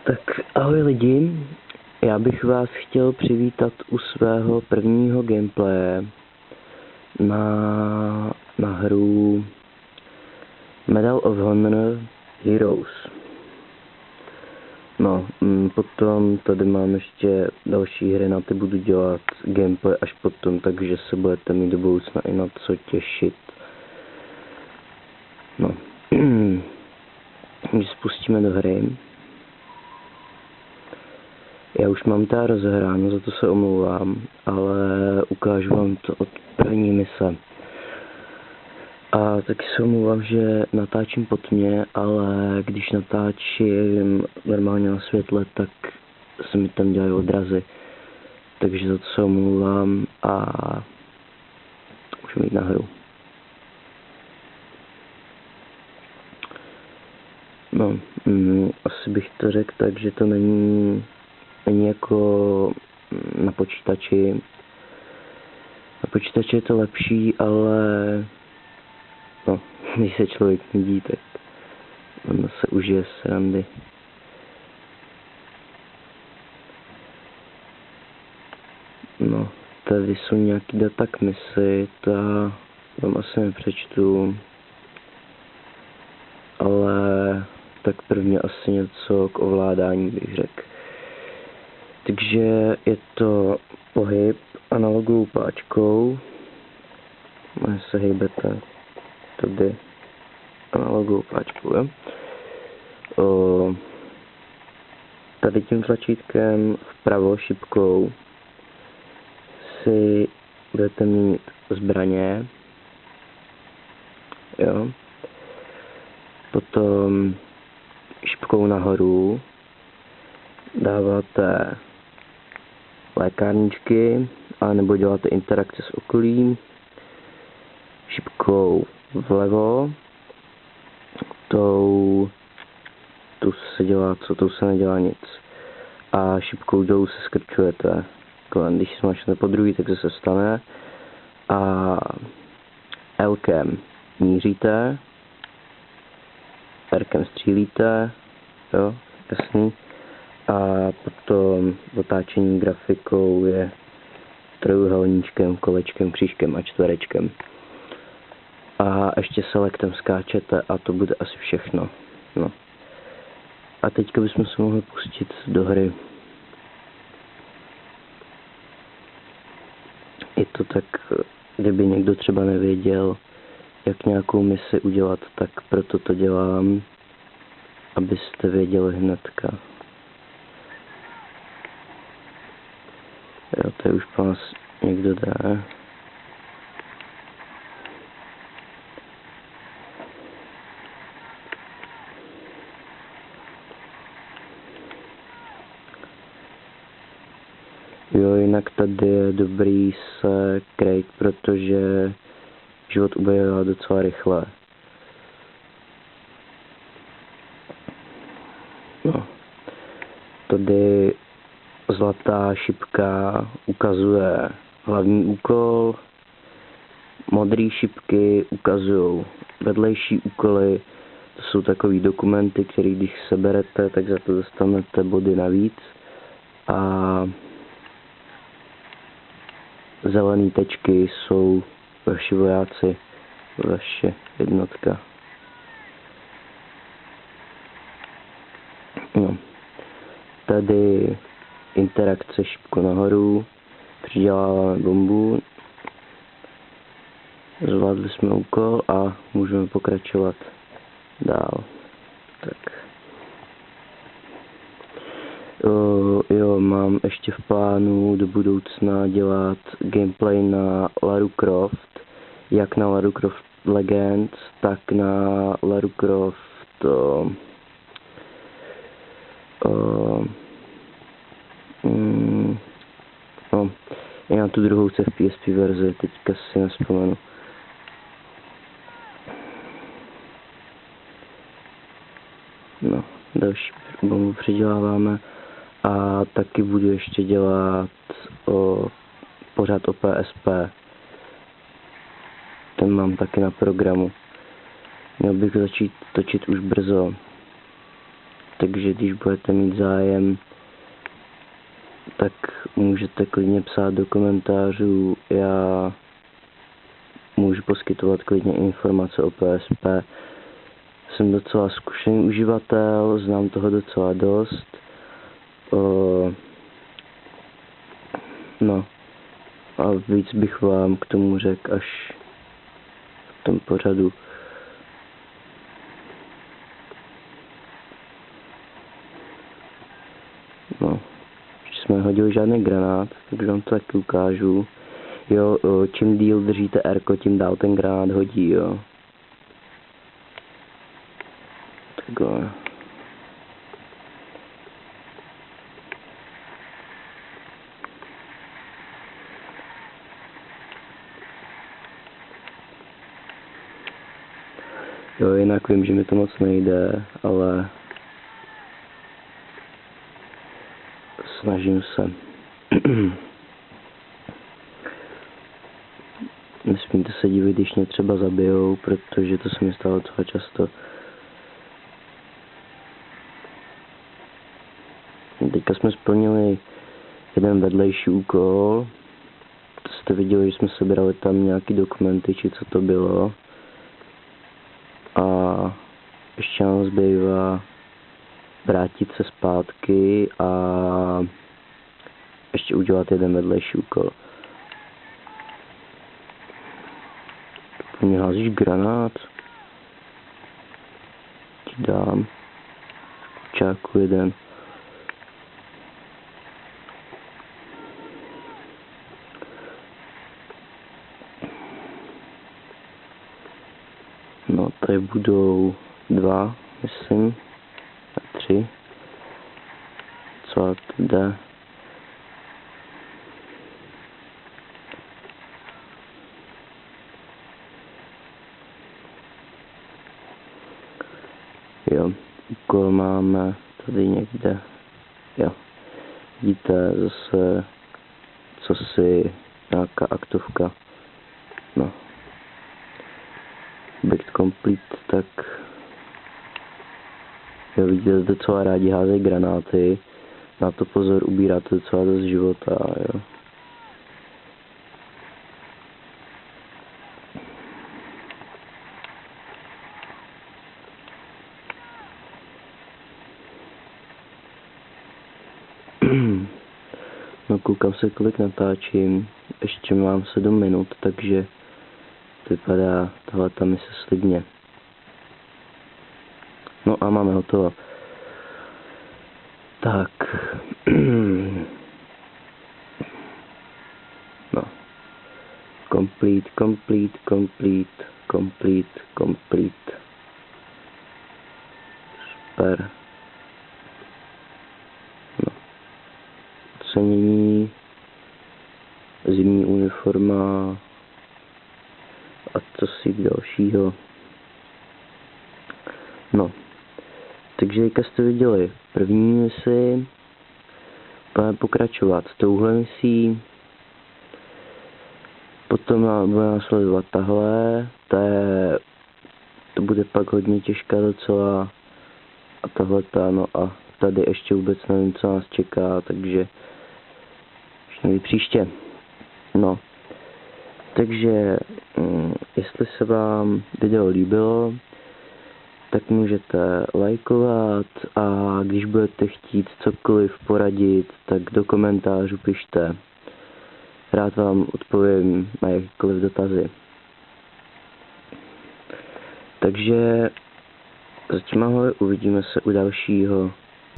Tak ahoj lidi, já bych vás chtěl přivítat u svého prvního gameplaye na hru Medal of Honor Heroes. No, potom tady mám ještě další hry, na ty budu dělat gameplay až potom, takže se budete mít do budoucna i na co těšit. No, když spustíme do hry. Já už mám ta rozehráno, za to se omlouvám, ale ukážu vám to od první mise. A taky se omlouvám, že natáčím pod mě, ale když natáčím normálně na světle, tak se mi tam dělají odrazy. Takže za to se omlouvám a můžeme jít na hru. No, asi bych to řekl tak, že to není jako na počítači. Na počítači je to lepší, ale no, když se člověk nudí, tak on se užije srandy. No, tady jsou nějaký data k misi, to vám asi nepřečtu, ale tak prvně asi něco k ovládání bych řekl. Takže je to pohyb analogovou páčkou. Se hejbete tady analogovou páčkou, jo? Tady tím tlačítkem vpravo šipkou si budete mít zbraně, jo? Potom šipkou nahoru dáváte lékárničky, anebo děláte interakce s okolím. Šipkou vlevo, tou se dělá co, tou se nedělá nic. A šipkou dolů se skrčujete. Když smačnete po druhý, tak se stane. A L-kem míříte, R-kem střílíte, jo, jasný. A potom otáčení grafikou je trojúhelníčkem, kolečkem, křížkem a čtverečkem. A ještě selektem skáčete a to bude asi všechno. No. A teďka bychom se mohli pustit do hry. Je to tak, kdyby někdo třeba nevěděl, jak nějakou misi udělat, tak proto to dělám, abyste věděli hnedka. Jo, tady už po nás někdo jde. Jo, jinak tady je dobrý se krejt, protože život ubývá docela rychle. No, tady zlatá šipka ukazuje hlavní úkol, modré šipky ukazují vedlejší úkoly, to jsou takový dokumenty, které když seberete, tak za to dostanete body navíc. A zelené tečky jsou vaši vojáci, vaše jednotka. No. Tady interakce šipku nahoru, přiděláváme bombu, zvládli jsme úkol a můžeme pokračovat dál. Tak. Jo, mám ještě v plánu do budoucna dělat gameplay na Lara Croft, jak na Lara Croft Legends, tak na Lara Croft no, i na tu druhou se v PSP verzi, teďka si nespomenu. No, další bombu přiděláváme a taky budu ještě dělat pořád o PSP. Ten mám taky na programu. Měl bych začít točit už brzo. takže když budete mít zájem, tak můžete klidně psát do komentářů, já můžu poskytovat klidně informace o PSP. Jsem docela zkušený uživatel, znám toho docela dost. No a víc bych vám k tomu řekl až v tom pořadu. No, ještě jsme hodili žádný granát, takže vám to taky ukážu. Jo, čím díl držíte R, tím dál ten granát hodí, jo. Takhle. Jo, jinak vím, že mi to moc nejde, ale snažím se. Nesmíte se divit, když mě třeba zabijou, protože to se mi stalo docela často. Teďka jsme splnili jeden vedlejší úkol. To jste viděli, že jsme sebrali tam nějaký dokumenty, či co to bylo. A ještě nám zbývá vrátit se zpátky a ještě udělat jeden vedlejší úkol. Mě házíš granát. Ti dám. Čáku jeden. No, tady budou 2, myslím. A 3. Co to jde? Jo, úkol máme tady někde. Jo. Vidíte zase, co si nějaká aktovka. No. Back complete, tak jo, vidíte, docela rádi házejí granáty. Na to pozor, ubíráte docela dost života, jo. No, koukám se, kolik natáčím. Ještě mám 7 minut, takže vypadá tahleta mise slibně. No a máme hotovo. Tak. No. Complete. Super. No. Ocenění. Zimní uniforma. A co si dalšího. No. Takže teďka jste viděli první misi. Budeme pokračovat s touhle misí. Potom bude následovat tahle. To bude pak hodně těžká docela. A tahleta, no a tady ještě vůbec nevím, co nás čeká, takže ještě příště. No. Takže, jestli se vám video líbilo, tak můžete lajkovat a když budete chtít cokoliv poradit, tak do komentářů pište. Rád vám odpovím na jakýkoliv dotazy. Takže zatím ahoj, uvidíme se u dalšího